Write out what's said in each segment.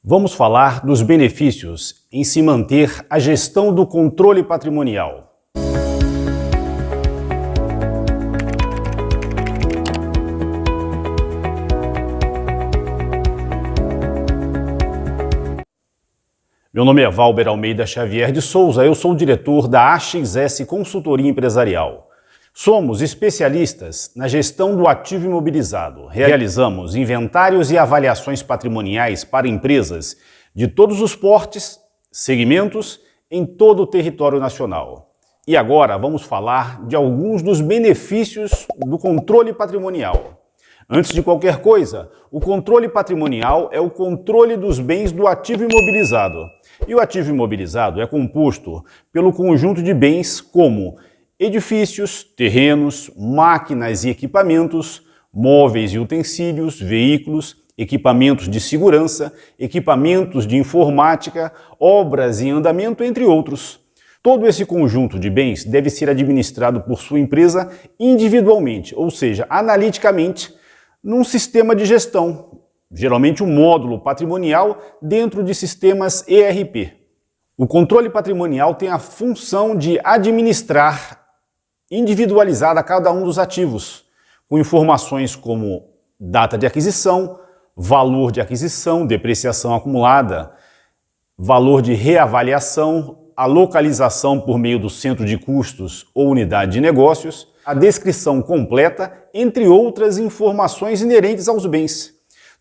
Vamos falar dos benefícios em se manter a gestão do controle patrimonial. Meu nome é Valber Almeida Xavier de Souza, eu sou o diretor da AXS Consultoria Empresarial. Somos especialistas na gestão do ativo imobilizado. Realizamos inventários e avaliações patrimoniais para empresas de todos os portes, segmentos, em todo o território nacional. E agora vamos falar de alguns dos benefícios do controle patrimonial. Antes de qualquer coisa, o controle patrimonial é o controle dos bens do ativo imobilizado. E o ativo imobilizado é composto pelo conjunto de bens como edifícios, terrenos, máquinas e equipamentos, móveis e utensílios, veículos, equipamentos de segurança, equipamentos de informática, obras em andamento, entre outros. Todo esse conjunto de bens deve ser administrado por sua empresa individualmente, ou seja, analiticamente, num sistema de gestão, geralmente um módulo patrimonial dentro de sistemas ERP. O controle patrimonial tem a função de administrar individualizada cada um dos ativos, com informações como data de aquisição, valor de aquisição, depreciação acumulada, valor de reavaliação, a localização por meio do centro de custos ou unidade de negócios, a descrição completa, entre outras informações inerentes aos bens.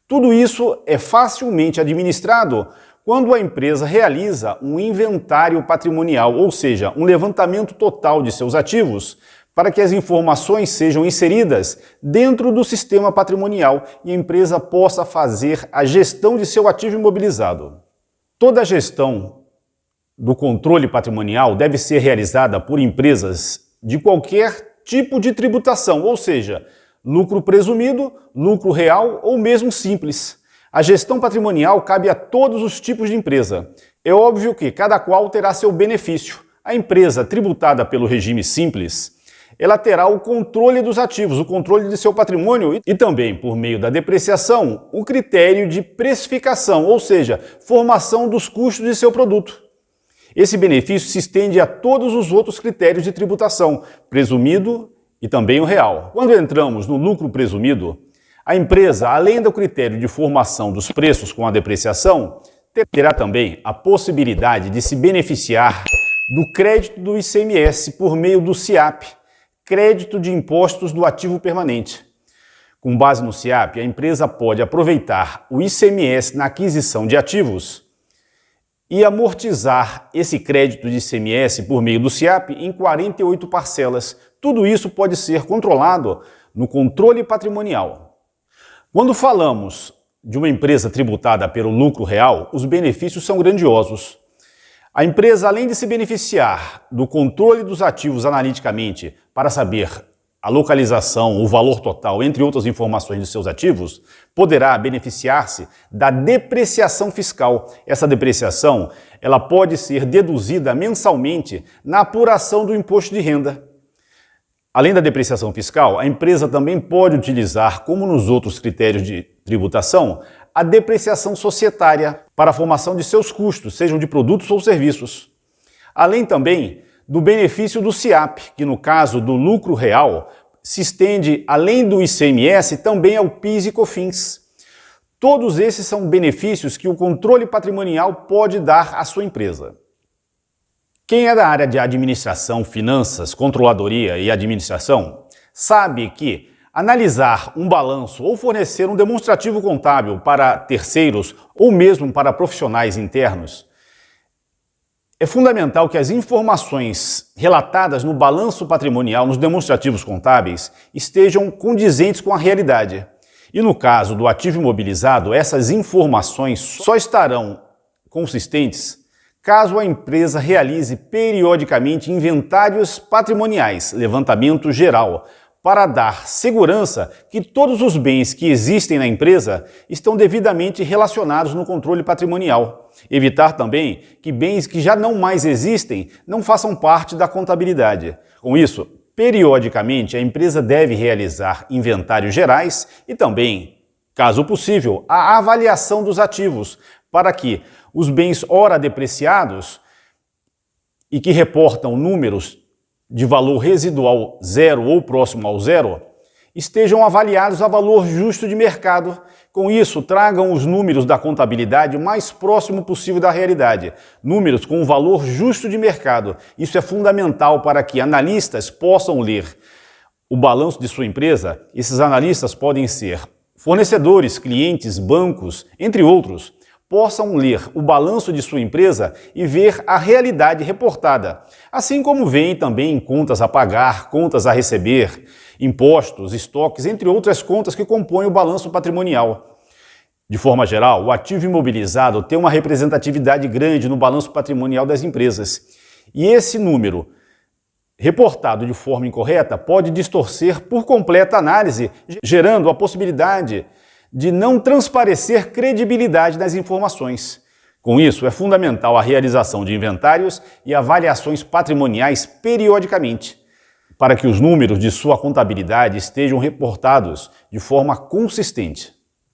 Tudo isso é facilmente administrado quando a empresa realiza um inventário patrimonial, ou seja, um levantamento total de seus ativos, para que as informações sejam inseridas dentro do sistema patrimonial e a empresa possa fazer a gestão de seu ativo imobilizado. Toda a gestão do controle patrimonial deve ser realizada por empresas de qualquer tipo de tributação, ou seja, lucro presumido, lucro real ou mesmo simples. A gestão patrimonial cabe a todos os tipos de empresa. É óbvio que cada qual terá seu benefício. A empresa tributada pelo regime simples, ela terá o controle dos ativos, o controle de seu patrimônio e também, por meio da depreciação, o critério de precificação, ou seja, formação dos custos de seu produto. Esse benefício se estende a todos os outros critérios de tributação, presumido e também o real. Quando entramos no lucro presumido, a empresa, além do critério de formação dos preços com a depreciação, terá também a possibilidade de se beneficiar do crédito do ICMS por meio do CIAP, crédito de impostos do ativo permanente. Com base no CIAP, a empresa pode aproveitar o ICMS na aquisição de ativos e amortizar esse crédito de ICMS por meio do CIAP em 48 parcelas. Tudo isso pode ser controlado no controle patrimonial. Quando falamos de uma empresa tributada pelo lucro real, os benefícios são grandiosos. A empresa, além de se beneficiar do controle dos ativos analiticamente para saber a localização, o valor total, entre outras informações de seus ativos, poderá beneficiar-se da depreciação fiscal. Essa depreciação, ela pode ser deduzida mensalmente na apuração do imposto de renda. Além da depreciação fiscal, a empresa também pode utilizar, como nos outros critérios de tributação, a depreciação societária para a formação de seus custos, sejam de produtos ou serviços. Além também do benefício do CIAP, que no caso do lucro real, se estende, além do ICMS, também ao PIS e COFINS. Todos esses são benefícios que o controle patrimonial pode dar à sua empresa. Quem é da área de administração, finanças, controladoria e administração, sabe que analisar um balanço ou fornecer um demonstrativo contábil para terceiros ou mesmo para profissionais internos, é fundamental que as informações relatadas no balanço patrimonial, nos demonstrativos contábeis, estejam condizentes com a realidade. E no caso do ativo imobilizado, essas informações só estarão consistentes caso a empresa realize periodicamente inventários patrimoniais, levantamento geral, para dar segurança que todos os bens que existem na empresa estão devidamente relacionados no controle patrimonial. Evitar também que bens que já não mais existem não façam parte da contabilidade. Com isso, periodicamente a empresa deve realizar inventários gerais e também caso possível, a avaliação dos ativos, para que os bens ora depreciados e que reportam números de valor residual zero ou próximo ao zero, estejam avaliados a valor justo de mercado. Com isso, tragam os números da contabilidade o mais próximo possível da realidade, números com o valor justo de mercado. Isso é fundamental para que analistas possam ler o balanço de sua empresa. Esses analistas podem ser fornecedores, clientes, bancos, entre outros, possam ler o balanço de sua empresa e ver a realidade reportada, assim como veem também contas a pagar, contas a receber, impostos, estoques, entre outras contas que compõem o balanço patrimonial. De forma geral, o ativo imobilizado tem uma representatividade grande no balanço patrimonial das empresas. E esse número, reportado de forma incorreta, pode distorcer por completa a análise, gerando a possibilidade de não transparecer credibilidade nas informações. Com isso, é fundamental a realização de inventários e avaliações patrimoniais periodicamente, para que os números de sua contabilidade estejam reportados de forma consistente.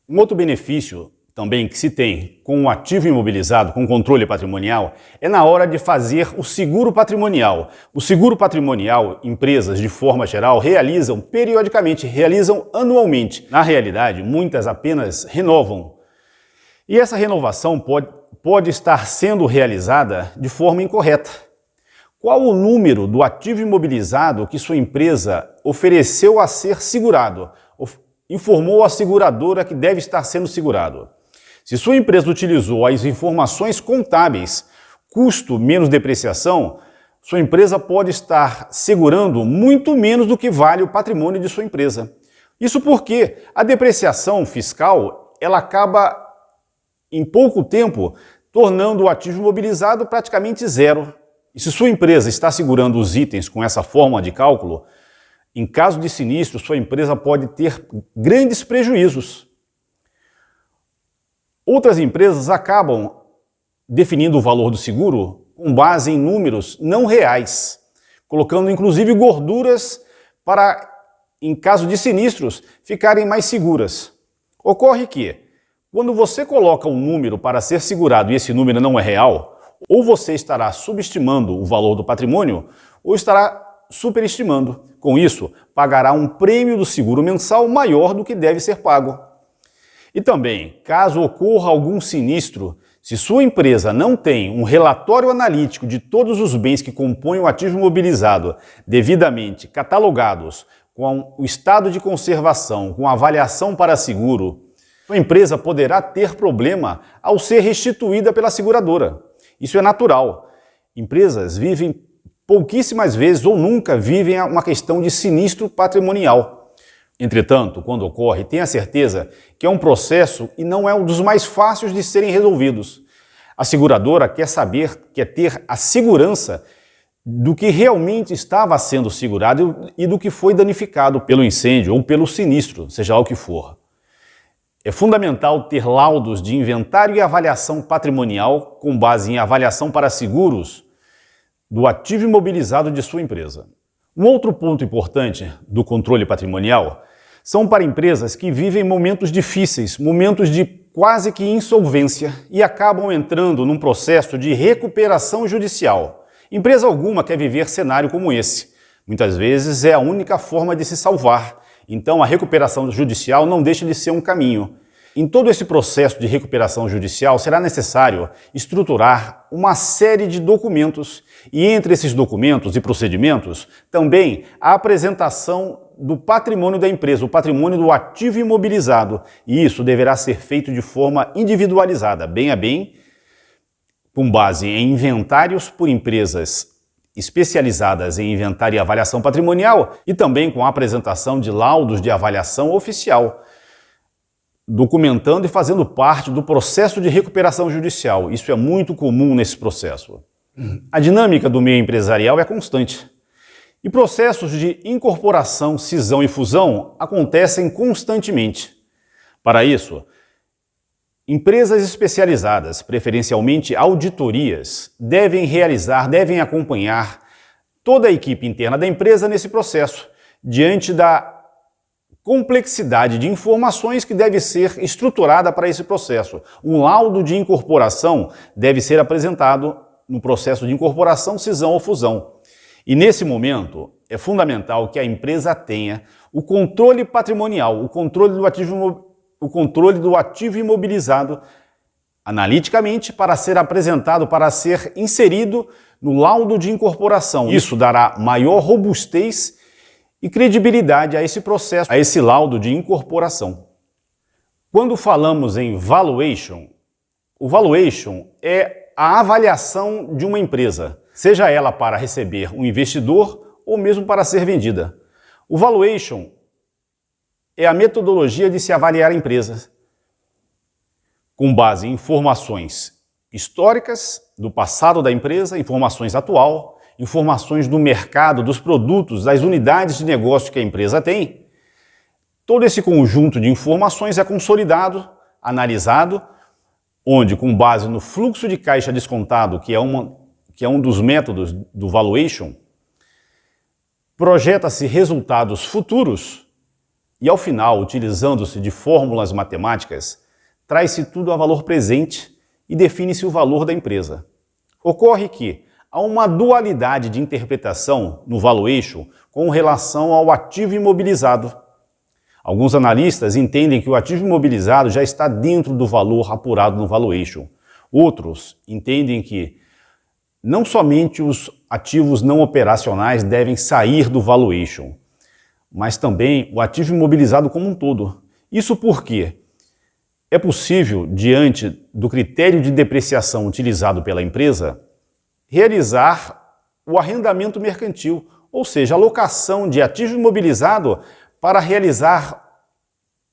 Um outro benefício também que se tem com o ativo imobilizado, com controle patrimonial, é na hora de fazer o seguro patrimonial. O seguro patrimonial, empresas de forma geral realizam periodicamente, realizam anualmente. Na realidade, muitas apenas renovam. E essa renovação pode estar sendo realizada de forma incorreta. Qual o número do ativo imobilizado que sua empresa ofereceu a ser segurado? Informou a seguradora que deve estar sendo segurado. Se sua empresa utilizou as informações contábeis, custo menos depreciação, sua empresa pode estar segurando muito menos do que vale o patrimônio de sua empresa. Isso porque a depreciação fiscal, ela acaba em pouco tempo tornando o ativo imobilizado praticamente zero. E se sua empresa está segurando os itens com essa forma de cálculo, em caso de sinistro, sua empresa pode ter grandes prejuízos. Outras empresas acabam definindo o valor do seguro com base em números não reais, colocando inclusive gorduras para, em caso de sinistros, ficarem mais seguras. Ocorre que, quando você coloca um número para ser segurado e esse número não é real, ou você estará subestimando o valor do patrimônio, ou estará superestimando. Com isso, pagará um prêmio do seguro mensal maior do que deve ser pago. E também, caso ocorra algum sinistro, se sua empresa não tem um relatório analítico de todos os bens que compõem o ativo imobilizado devidamente catalogados, com o estado de conservação, com avaliação para seguro, sua empresa poderá ter problema ao ser restituída pela seguradora. Isso é natural. Empresas vivem pouquíssimas vezes ou nunca vivem uma questão de sinistro patrimonial. Entretanto, quando ocorre, tenha certeza que é um processo e não é um dos mais fáceis de serem resolvidos. A seguradora quer ter a segurança do que realmente estava sendo segurado e do que foi danificado pelo incêndio ou pelo sinistro, seja lá o que for. É fundamental ter laudos de inventário e avaliação patrimonial com base em avaliação para seguros do ativo imobilizado de sua empresa. Um outro ponto importante do controle patrimonial são para empresas que vivem momentos difíceis, momentos de quase que insolvência e acabam entrando num processo de recuperação judicial. Empresa alguma quer viver cenário como esse. Muitas vezes é a única forma de se salvar. Então a recuperação judicial não deixa de ser um caminho. Em todo esse processo de recuperação judicial será necessário estruturar uma série de documentos e entre esses documentos e procedimentos também a apresentação do patrimônio da empresa, o patrimônio do ativo imobilizado, e isso deverá ser feito de forma individualizada, bem a bem, com base em inventários por empresas especializadas em inventário e avaliação patrimonial e também com a apresentação de laudos de avaliação oficial, documentando e fazendo parte do processo de recuperação judicial. Isso é muito comum nesse processo. A dinâmica do meio empresarial é constante. E processos de incorporação, cisão e fusão acontecem constantemente. Para isso, empresas especializadas, preferencialmente auditorias, devem acompanhar toda a equipe interna da empresa nesse processo, diante da complexidade de informações que deve ser estruturada para esse processo. Um laudo de incorporação deve ser apresentado no processo de incorporação, cisão ou fusão. E nesse momento é fundamental que a empresa tenha o controle patrimonial, o controle do ativo imobilizado analiticamente para ser apresentado, para ser inserido no laudo de incorporação. Isso dará maior robustez e credibilidade a esse processo, a esse laudo de incorporação. Quando falamos em valuation, o valuation é a avaliação de uma empresa, seja ela para receber um investidor ou mesmo para ser vendida. O valuation é a metodologia de se avaliar empresas com base em informações históricas do passado da empresa, informações atual, informações do mercado, dos produtos, das unidades de negócio que a empresa tem. Todo esse conjunto de informações é consolidado, analisado, onde, com base no fluxo de caixa descontado, que é um dos métodos do valuation, projeta-se resultados futuros e, ao final, utilizando-se de fórmulas matemáticas, traz-se tudo a valor presente e define-se o valor da empresa. Ocorre que há uma dualidade de interpretação no valuation com relação ao ativo imobilizado. Alguns analistas entendem que o ativo imobilizado já está dentro do valor apurado no valuation. Outros entendem que não somente os ativos não operacionais devem sair do valuation, mas também o ativo imobilizado como um todo. Isso porque é possível, diante do critério de depreciação utilizado pela empresa, realizar o arrendamento mercantil, ou seja, a locação de ativo imobilizado para realizar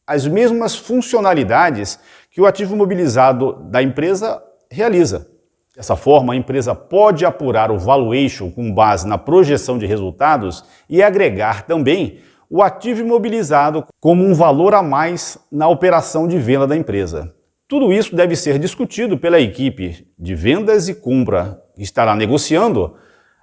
as mesmas funcionalidades que o ativo imobilizado da empresa realiza. Dessa forma, a empresa pode apurar o valuation com base na projeção de resultados e agregar também o ativo imobilizado como um valor a mais na operação de venda da empresa. Tudo isso deve ser discutido pela equipe de vendas e compra, que estará negociando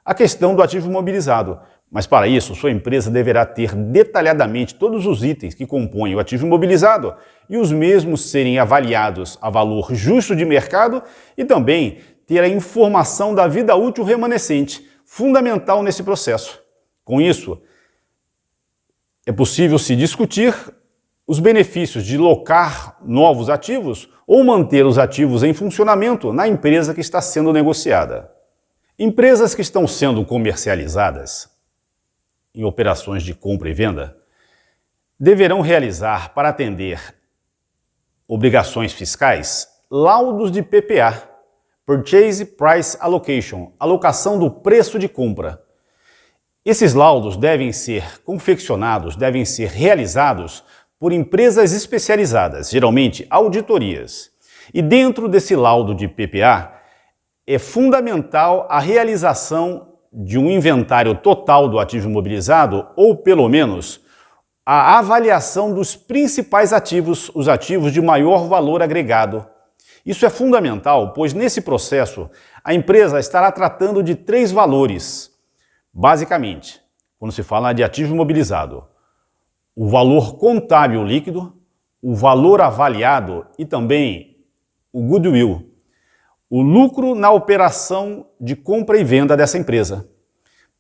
a questão do ativo imobilizado. Mas para isso, sua empresa deverá ter detalhadamente todos os itens que compõem o ativo imobilizado e os mesmos serem avaliados a valor justo de mercado e também ter a informação da vida útil remanescente, fundamental nesse processo. Com isso, é possível se discutir os benefícios de locar novos ativos ou manter os ativos em funcionamento na empresa que está sendo negociada. Empresas que estão sendo comercializadas em operações de compra e venda deverão realizar, para atender obrigações fiscais, laudos de PPA, Purchase Price Allocation, alocação do preço de compra. Esses laudos devem ser confeccionados, devem ser realizados por empresas especializadas, geralmente auditorias. E dentro desse laudo de PPA, é fundamental a realização de um inventário total do ativo imobilizado ou, pelo menos, a avaliação dos principais ativos, os ativos de maior valor agregado. Isso é fundamental, pois nesse processo a empresa estará tratando de 3 valores. Basicamente, quando se fala de ativo imobilizado, o valor contábil líquido, o valor avaliado e também o goodwill, o lucro na operação de compra e venda dessa empresa.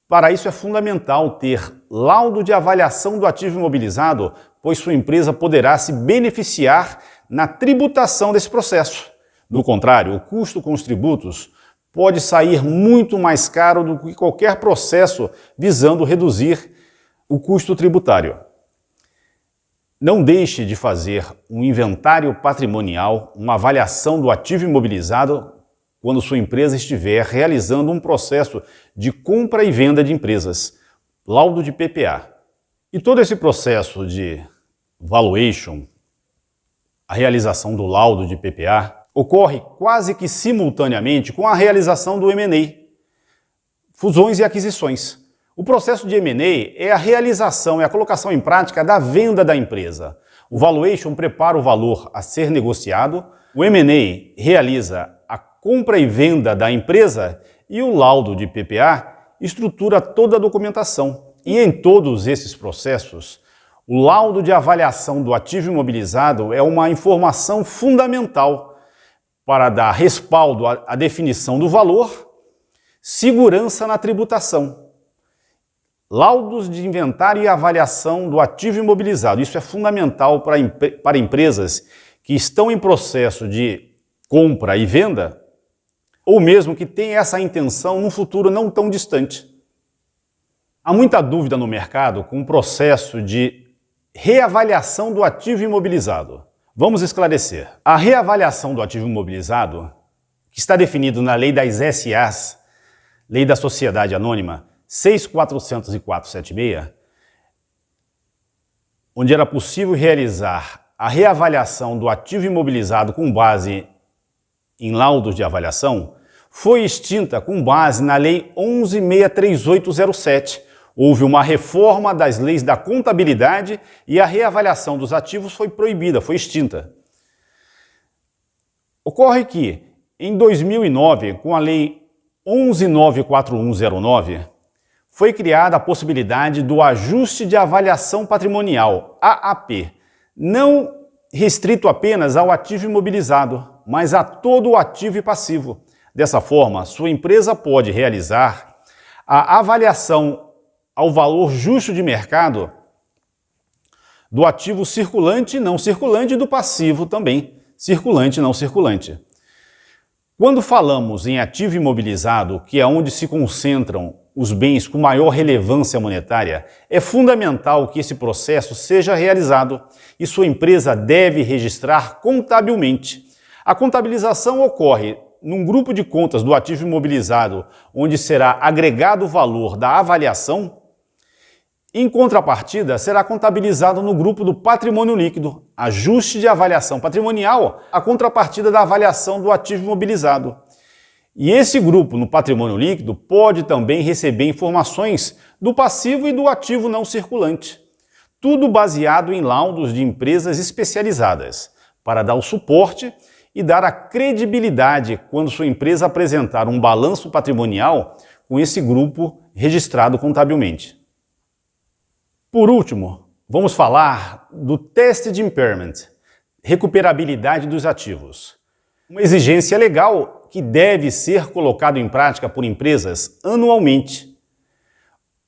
Para isso é fundamental ter laudo de avaliação do ativo imobilizado, pois sua empresa poderá se beneficiar na tributação desse processo. Do contrário, o custo com os tributos pode sair muito mais caro do que qualquer processo visando reduzir o custo tributário. Não deixe de fazer um inventário patrimonial, uma avaliação do ativo imobilizado quando sua empresa estiver realizando um processo de compra e venda de empresas, laudo de PPA. E todo esse processo de valuation, a realização do laudo de PPA, ocorre quase que simultaneamente com a realização do M&A, fusões e aquisições. O processo de M&A é a realização, é a colocação em prática da venda da empresa. O valuation prepara o valor a ser negociado, o M&A realiza a compra e venda da empresa e o laudo de PPA estrutura toda a documentação. E em todos esses processos, O laudo de avaliação do ativo imobilizado é uma informação fundamental para dar respaldo à definição do valor, segurança na tributação. Laudos de inventário e avaliação do ativo imobilizado. Isso é fundamental para empresas que estão em processo de compra e venda, ou mesmo que têm essa intenção num futuro não tão distante. Há muita dúvida no mercado com o processo de reavaliação do ativo imobilizado. Vamos esclarecer. A reavaliação do ativo imobilizado, que está definido na Lei das SAs, Lei da Sociedade Anônima 6.404/76, onde era possível realizar a reavaliação do ativo imobilizado com base em laudos de avaliação, foi extinta com base na Lei 11.638/07. Houve uma reforma das leis da contabilidade e a reavaliação dos ativos foi proibida, foi extinta. Ocorre que, em 2009, com a Lei 11.941/09, foi criada a possibilidade do ajuste de avaliação patrimonial, AAP, não restrito apenas ao ativo imobilizado, mas a todo o ativo e passivo. Dessa forma, sua empresa pode realizar a avaliação ao valor justo de mercado do ativo circulante e não circulante e do passivo também, circulante e não circulante. Quando falamos em ativo imobilizado, que é onde se concentram os bens com maior relevância monetária, é fundamental que esse processo seja realizado e sua empresa deve registrar contabilmente. A contabilização ocorre num grupo de contas do ativo imobilizado, onde será agregado o valor da avaliação. Em contrapartida, será contabilizado no grupo do patrimônio líquido, ajuste de avaliação patrimonial, a contrapartida da avaliação do ativo imobilizado. E esse grupo no patrimônio líquido pode também receber informações do passivo e do ativo não circulante. Tudo baseado em laudos de empresas especializadas, para dar o suporte e dar a credibilidade quando sua empresa apresentar um balanço patrimonial com esse grupo registrado contabilmente. Por último, vamos falar do teste de impairment, recuperabilidade dos ativos. Uma exigência legal que deve ser colocado em prática por empresas anualmente.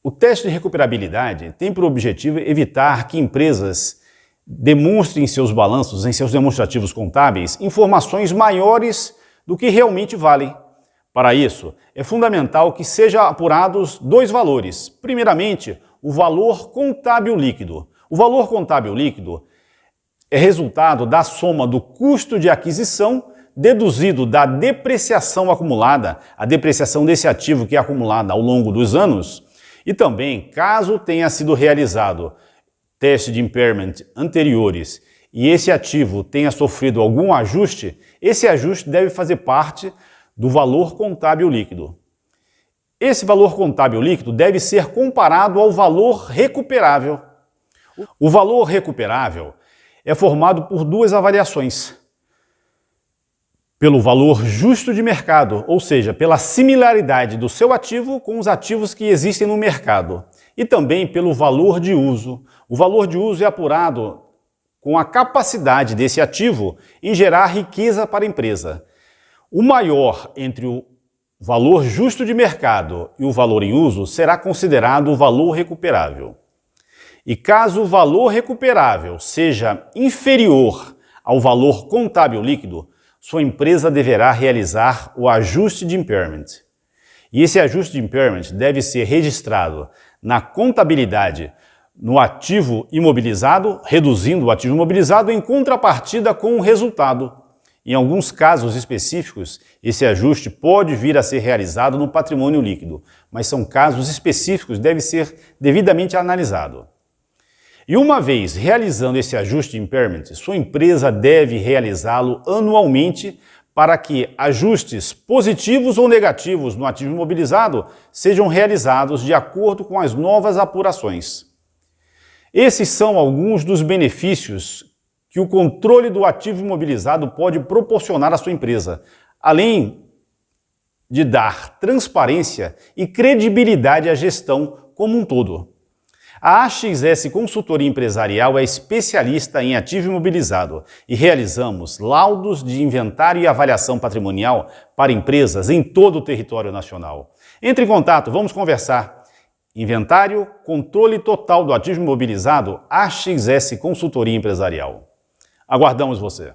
O teste de recuperabilidade tem por objetivo evitar que empresas demonstrem em seus balanços, em seus demonstrativos contábeis, informações maiores do que realmente valem. Para isso, é fundamental que sejam apurados dois valores. Primeiramente, o valor contábil líquido. O valor contábil líquido é resultado da soma do custo de aquisição deduzido da depreciação acumulada, a depreciação desse ativo que é acumulada ao longo dos anos, e também, caso tenha sido realizado teste de impairment anteriores e esse ativo tenha sofrido algum ajuste, esse ajuste deve fazer parte do valor contábil líquido. Esse valor contábil líquido deve ser comparado ao valor recuperável. O valor recuperável é formado por duas avaliações. Pelo valor justo de mercado, ou seja, pela similaridade do seu ativo com os ativos que existem no mercado, e também pelo valor de uso. O valor de uso é apurado com a capacidade desse ativo em gerar riqueza para a empresa. O maior entre o valor justo de mercado e o valor em uso será considerado o valor recuperável. E caso o valor recuperável seja inferior ao valor contábil líquido, sua empresa deverá realizar o ajuste de impairment. E esse ajuste de impairment deve ser registrado na contabilidade no ativo imobilizado, reduzindo o ativo imobilizado em contrapartida com o resultado. Em alguns casos específicos, esse ajuste pode vir a ser realizado no patrimônio líquido, mas são casos específicos, deve ser devidamente analisado. E uma vez realizando esse ajuste de impairment, sua empresa deve realizá-lo anualmente para que ajustes positivos ou negativos no ativo imobilizado sejam realizados de acordo com as novas apurações. Esses são alguns dos benefícios que o controle do ativo imobilizado pode proporcionar à sua empresa, além de dar transparência e credibilidade à gestão como um todo. A AXS Consultoria Empresarial é especialista em ativo imobilizado e realizamos laudos de inventário e avaliação patrimonial para empresas em todo o território nacional. Entre em contato, vamos conversar. Inventário, controle total do ativo imobilizado, AXS Consultoria Empresarial. Aguardamos você.